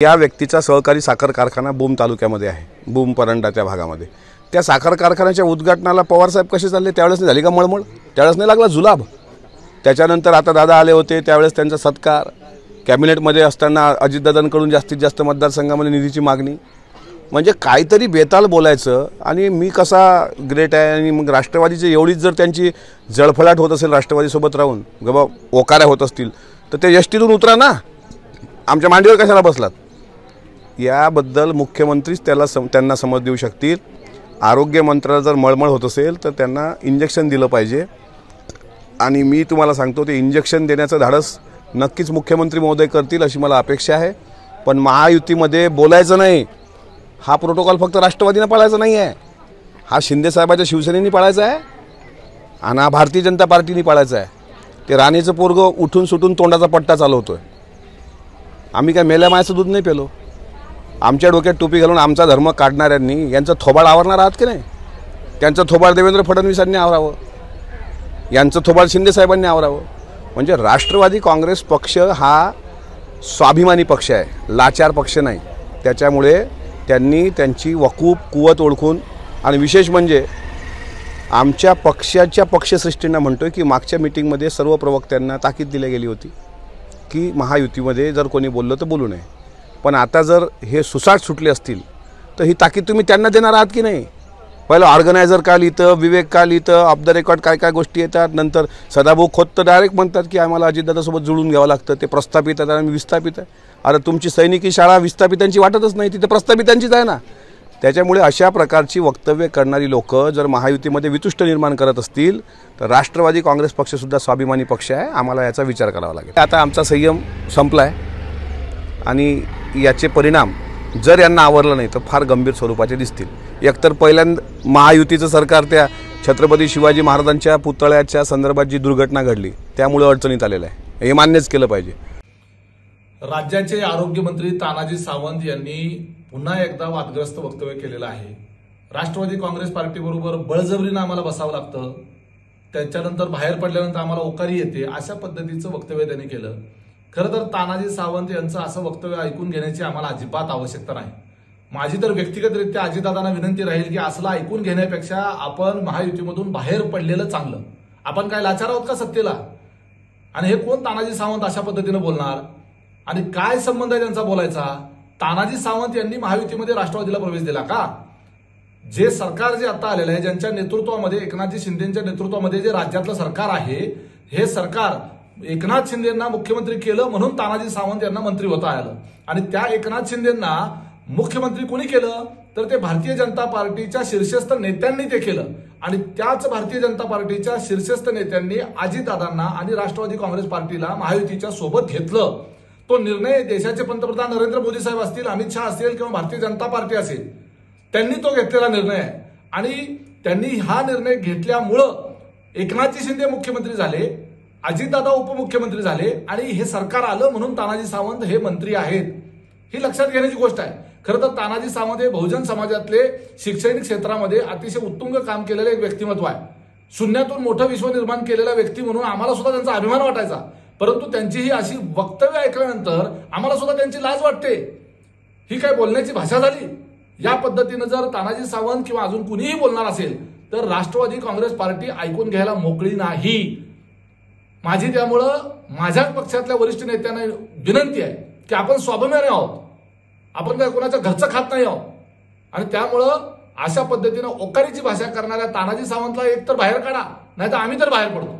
या व्यक्तीचा सहकारी साखर कारखाना बूम तालुक्यामध्ये आहे, बूम परंडाच्या भागामध्ये। त्या साखर कारखान्याच्या उद्घाटनाला पवार साहेब कसे चालले त्यावेळेस नाही झाली का मळमळ, त्यावेळेस नाही लागला जुलाब। त्याच्यानंतर आता दादा आले होते त्यावेळेस त्यांचा सत्कार, कॅबिनेटमध्ये असताना अजितदादांकडून जास्तीत जास्त मतदारसंघामध्ये निधीची मागणी, म्हणजे काहीतरी बेताल बोलायचं। आणि मी कसा ग्रेट आहे आणि मग राष्ट्रवादीचे एवढीच जर त्यांची जळफळाट होत असेल राष्ट्रवादीसोबत राहून गबा ओकाऱ्या होत असतील तर ते एसटीतून उतरा ना, आमच्या मांडीवर कशाला बसलात। याबद्दल मुख्यमंत्रीच त्यांना समज देऊ शकतील। आरोग्य मंत्र्याला जर मळमळ होत असेल तर त्यांना इंजेक्शन दिलं पाहिजे। आणि मी तुम्हाला सांगतो ते इंजेक्शन देण्याचं धाडस नक्कीच मुख्यमंत्री महोदय करतील अशी मला अपेक्षा आहे। पण महायुतीमध्ये बोलायचं नाही, हा प्रोटोकॉल फक्त राष्ट्रवादीने पाळायचा नाही आहे, हा शिंदे साहेबांच्या शिवसेनेने पाळायचा आहे आणि भारतीय जनता पार्टीने पाळायचा आहे। ते राणीचं पोरगं उठून सुटून तोंडाचा पट्टा चालवतोय। आम्ही काय मेल्या मायाचं दूध नाही पेलो। आमच्या डोक्यात टोपी घालून आमचा धर्म काढणाऱ्यांनी यांचं थोबाड आवरणार आहात की नाही? त्यांचं थोबाड देवेंद्र फडणवीसांनी आवरावं, यांचं थोबाड शिंदे साहेबांनी आवरावं। म्हणजे राष्ट्रवादी काँग्रेस पक्ष हा स्वाभिमानी पक्ष आहे, लाचार पक्ष नाही। त्याच्यामुळे त्यांनी त्यांची वकूफ कुवत ओळखून, आणि विशेष म्हणजे आमच्या पक्षाच्या पक्षश्रेष्ठींना म्हणतोय की मागच्या मीटिंगमध्ये सर्व प्रवक्त्यांना ताकीद दिली गेली होती की महायुतीमध्ये जर कोणी बोललं तर बोलू नये। पण आता जर हे सुसाट सुटले असतील तर ही ताकीद तुम्ही त्यांना देणार आहात की नाही? पहिलं ऑर्गनायझर का लिहितं, विवेक का लिहितं, ऑफ द रेकॉर्ड काय काय गोष्टी येतात, नंतर सदाभाऊ खोत तर डायरेक्ट म्हणतात की आम्हाला अजितदादासोबत जुळून घ्यावं लागतं, ते प्रस्थापित आहेत आणि विस्थापित आहे। अरे तुमची सैनिकी शाळा विस्थापितांची वाटतच नाही, तिथे प्रस्थापितांचीच आहे ना। त्याच्यामुळे अशा प्रकारची वक्तव्य करणारी लोक जर महायुतीमध्ये वितुष्ट निर्माण करत असतील तर राष्ट्रवादी काँग्रेस पक्षसुद्धा स्वाभिमानी पक्ष आहे, आम्हाला याचा विचार करावा लागेल। आता आमचा संयम संपला आहे आणि याचे परिणाम जर यांना आवरलं नाही तर फार गंभीर स्वरूपाचे दिसतील। एकतर पहिल्यांदा महायुतीचं सरकार त्या छत्रपती शिवाजी महाराजांच्या पुतळ्याच्या संदर्भात जी दुर्घटना घडली त्यामुळे अडचणीत आलेलं आहे, हे मान्यच केलं पाहिजे। राज्याचे आरोग्यमंत्री तानाजी सावंत यांनी पुन्हा एकदा वादग्रस्त वक्तव्य केलेलं आहे। राष्ट्रवादी काँग्रेस पार्टीबरोबर बळजबरीनं आम्हाला बसावं लागतं, त्याच्यानंतर बाहेर पडल्यानंतर आम्हाला ओकारी येते, अशा पद्धतीचं वक्तव्य त्यांनी केलं। खरं तर तानाजी सावंत यांचं असं वक्तव्य ऐकून घेण्याची आम्हाला अजिबात आवश्यकता नाही। माझी तर व्यक्तिगतरित्या अजितदादांना विनंती राहील की असलं ऐकून घेण्यापेक्षा आपण महायुतीमधून बाहेर पडलेलं चांगलं। आपण काय लाचार आहोत का सत्तेला? आणि हे कोण तानाजी सावंत अशा पद्धतीनं बोलणार आणि काय संबंध आहे त्यांचा बोलायचा? तानाजी सावंत यांनी महायुतीमध्ये राष्ट्रवादीला प्रवेश दिला का? जे सरकार जे आता आलेलं आहे, ज्यांच्या नेतृत्वामध्ये एकनाथजी शिंदेच्या नेतृत्वामध्ये जे राज्यातलं सरकार आहे, हे सरकार एकनाथ शिंदेंना मुख्यमंत्री केलं म्हणून तानाजी सावंत यांना मंत्री होता आलं। आणि त्या एकनाथ शिंदेंना मुख्यमंत्री कोणी केलं तर ते भारतीय जनता पार्टीच्या शीर्षस्थ नेत्यांनी ते केलं। आणि त्याच भारतीय जनता पार्टीच्या शीर्षस्थ नेत्यांनी अजितदादांना आणि राष्ट्रवादी काँग्रेस पार्टीला महायुतीच्या सोबत घेतलं। तो निर्णय देशाचे पंतप्रधान नरेंद्र मोदी साहेब असतील, अमित शहा असतील किंवा भारतीय जनता पार्टी असेल, त्यांनी तो घेतलेला निर्णय आहे। आणि त्यांनी हा निर्णय घेतल्यामुळं एकनाथजी शिंदे मुख्यमंत्री झाले, अजितदादा उपमुख्यमंत्री झाले आणि हे सरकार आलं म्हणून तानाजी सावंत हे मंत्री आहेत, ही लक्षात घेण्याची गोष्ट आहे। खरं तर तानाजी सावंत हे बहुजन समाजातले शैक्षणिक क्षेत्रामध्ये अतिशय उत्तुंग काम केलेलं एक व्यक्तिमत्व आहे। शून्यातून मोठं विश्व निर्माण केलेला व्यक्ती म्हणून आम्हाला सुद्धा त्यांचा अभिमान वाटायचा, परंतु त्यांची ही अशी वक्तव्य ऐकल्यानंतर आम्हाला सुद्धा त्यांची लाज वाटते। ही काय बोलण्याची भाषा झाली? या पद्धतीनं जर तानाजी सावंत किंवा अजून कुणीही बोलणार असेल तर राष्ट्रवादी काँग्रेस पार्टी ऐकून घ्यायला मोकळी नाही। माझी त्यामुळं माझ्या पक्षातल्या वरिष्ठ नेत्यांना विनंती आहे की आपण स्वाभिमानी आहोत, आपण काय कोणाच्या घरचं खात नाही आहोत। आणि त्यामुळं अशा पद्धतीनं ओकारीची भाषा करणाऱ्या तानाजी सावंतला एक तर बाहेर काढा, नाहीतर आम्ही तर बाहेर पडतो।